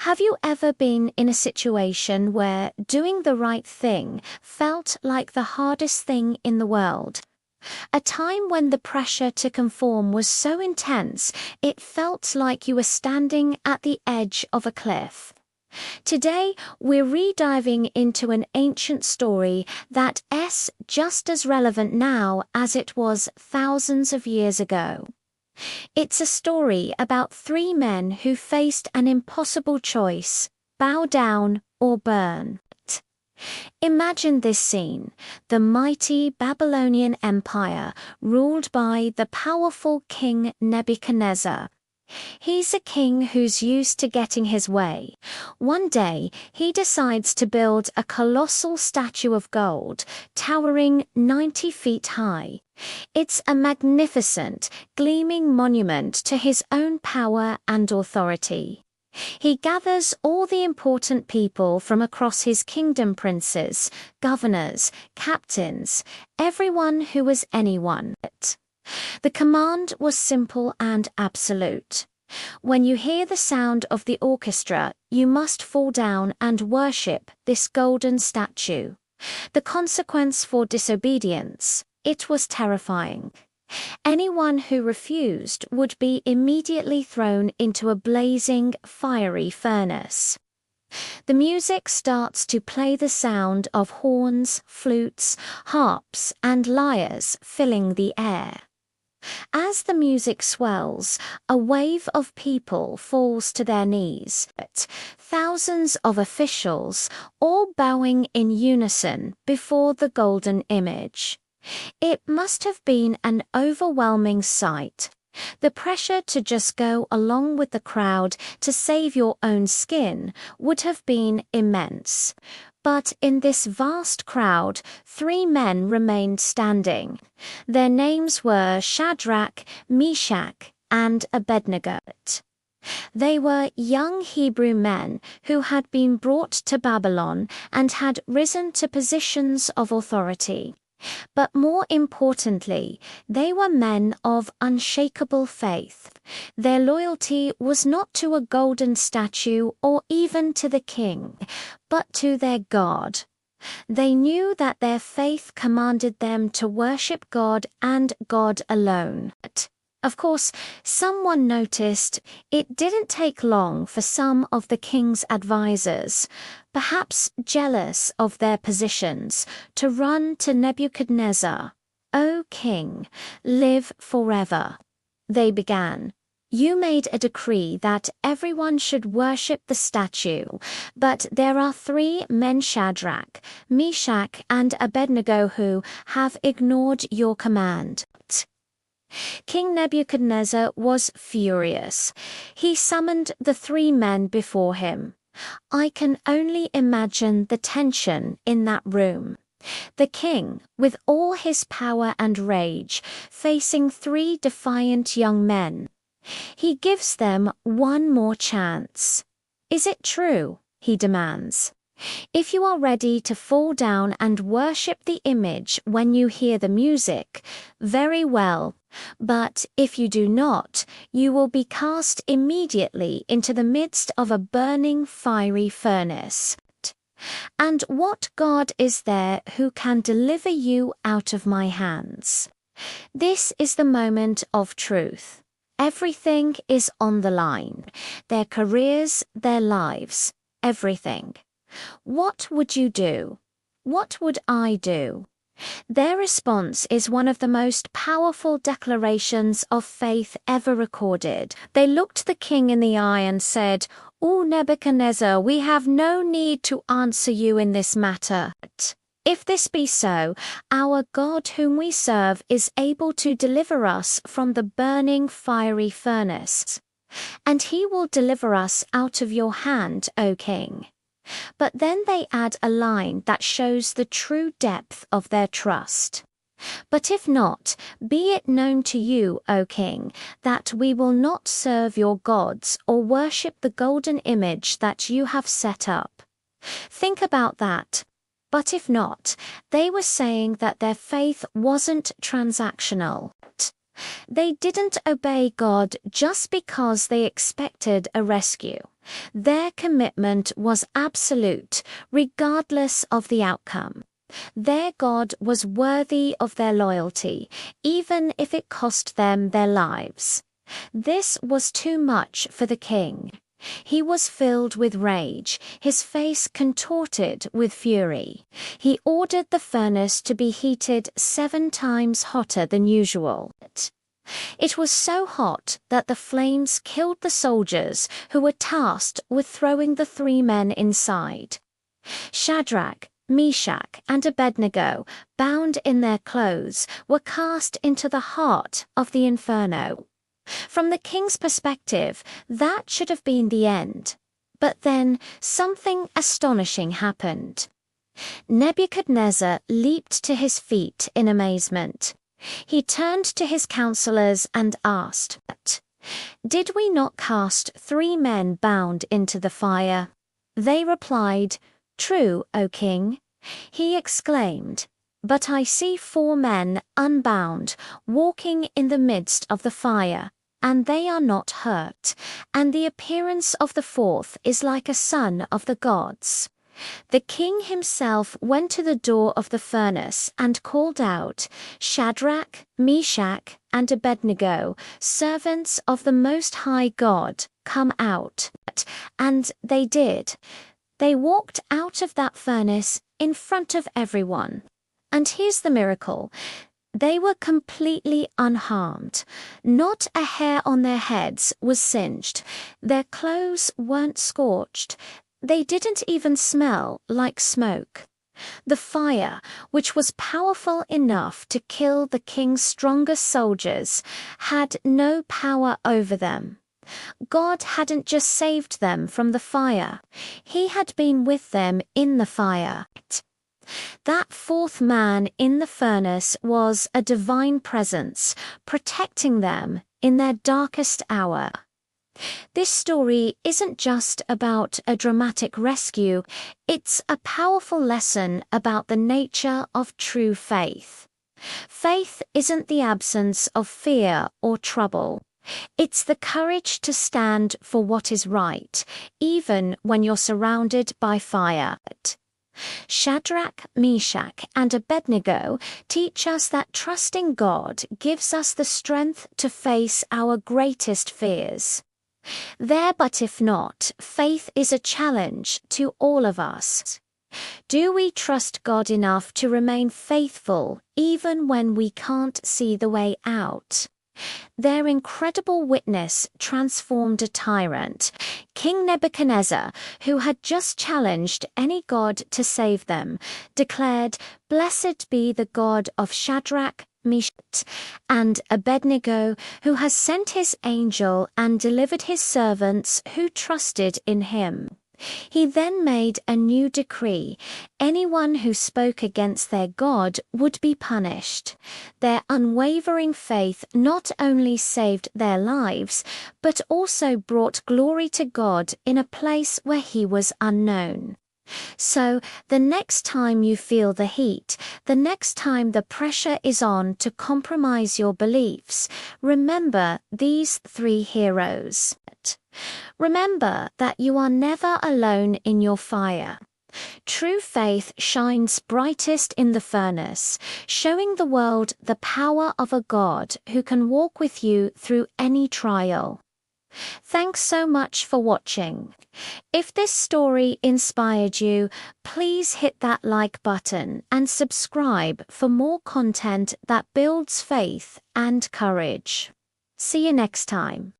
Have you ever been in a situation where doing the right thing felt like the hardest thing in the world? A time when the pressure to conform was so intense, it felt like you were standing at the edge of a cliff. Today, we're rediving into an ancient story that's just as relevant now as it was thousands of years ago. It's a story about three men who faced an impossible choice: bow down or burn. Imagine this scene: the mighty Babylonian Empire ruled by the powerful King Nebuchadnezzar. He's a king who's used to getting his way. One day, he decides to build a colossal statue of gold, towering 90 feet high. It's a magnificent, gleaming monument to his own power and authority. He gathers all the important people from across his kingdom: princes, governors, captains, everyone who was anyone. The command was simple and absolute. When you hear the sound of the orchestra, you must fall down and worship this golden statue. The consequence for disobedience: it was terrifying. Anyone who refused would be immediately thrown into a blazing, fiery furnace. The music starts to play, the sound of horns, flutes, harps, and lyres filling the air. As the music swells, a wave of people falls to their knees. Thousands of officials, all bowing in unison before the golden image. It must have been an overwhelming sight. The pressure to just go along with the crowd to save your own skin would have been immense. But in this vast crowd, three men remained standing. Their names were Shadrach, Meshach, and Abednego. They were young Hebrew men who had been brought to Babylon and had risen to positions of authority. But more importantly, they were men of unshakable faith. Their loyalty was not to a golden statue or even to the king, but to their God. They knew that their faith commanded them to worship God and God alone. Of course, someone noticed. It didn't take long for some of the king's advisors, perhaps jealous of their positions, to run to Nebuchadnezzar. "O king, live forever," they began. "You made a decree that everyone should worship the statue, but there are three men, Shadrach, Meshach, and Abednego, who have ignored your command." King Nebuchadnezzar was furious. He summoned the three men before him. I can only imagine the tension in that room. The king, with all his power and rage, facing three defiant young men. He gives them one more chance. "Is it true?" he demands. "If you are ready to fall down and worship the image when you hear the music, very well. But if you do not, you will be cast immediately into the midst of a burning, fiery furnace. And what God is there who can deliver you out of my hands?" This is the moment of truth. Everything is on the line. Their careers, their lives, everything. What would you do? What would I do? Their response is one of the most powerful declarations of faith ever recorded. They looked the king in the eye and said, "O Nebuchadnezzar, we have no need to answer you in this matter. If this be so, our God whom we serve is able to deliver us from the burning fiery furnace, and he will deliver us out of your hand, O king." But then they add a line that shows the true depth of their trust. "But if not, be it known to you, O king, that we will not serve your gods or worship the golden image that you have set up." Think about that. But if not, they were saying that their faith wasn't transactional. They didn't obey God just because they expected a rescue. Their commitment was absolute, regardless of the outcome. Their God was worthy of their loyalty, even if it cost them their lives. This was too much for the king. He was filled with rage, his face contorted with fury. He ordered the furnace to be heated 7 times hotter than usual. It was so hot that the flames killed the soldiers who were tasked with throwing the 3 men inside. Shadrach, Meshach, and Abednego, bound in their clothes, were cast into the heart of the inferno. From the king's perspective, that should have been the end. But then something astonishing happened. Nebuchadnezzar leaped to his feet in amazement. He turned to his counselors and asked, "Did we not cast 3 men bound into the fire?" They replied, "True, O king." He exclaimed, "But I see 4 men unbound, walking in the midst of the fire, and they are not hurt, and the appearance of the 4th is like a son of the gods." The king himself went to the door of the furnace and called out, "Shadrach, Meshach, and Abednego, servants of the Most High God, come out." And they did. They walked out of that furnace in front of everyone. And here's the miracle. They were completely unharmed. Not a hair on their heads was singed. Their clothes weren't scorched. They didn't even smell like smoke. The fire, which was powerful enough to kill the king's strongest soldiers, had no power over them. God hadn't just saved them from the fire. He had been with them in the fire. That 4th man in the furnace was a divine presence, protecting them in their darkest hour. This story isn't just about a dramatic rescue, it's a powerful lesson about the nature of true faith. Faith isn't the absence of fear or trouble. It's the courage to stand for what is right, even when you're surrounded by fire. Shadrach, Meshach, and Abednego teach us that trusting God gives us the strength to face our greatest fears. There, but if not, faith is a challenge to all of us. Do we trust God enough to remain faithful even when we can't see the way out? Their incredible witness transformed a tyrant, King Nebuchadnezzar, who had just challenged any god to save them, declared, "Blessed be the God of Shadrach, Meshach, and Abednego, who has sent his angel and delivered his servants who trusted in him." He then made a new decree. Anyone who spoke against their God would be punished. Their unwavering faith not only saved their lives, but also brought glory to God in a place where he was unknown. So, the next time you feel the heat, the next time the pressure is on to compromise your beliefs, remember these 3 heroes. Remember that you are never alone in your fire. True faith shines brightest in the furnace, showing the world the power of a God who can walk with you through any trial. Thanks so much for watching. If this story inspired you, please hit that like button and subscribe for more content that builds faith and courage. See you next time.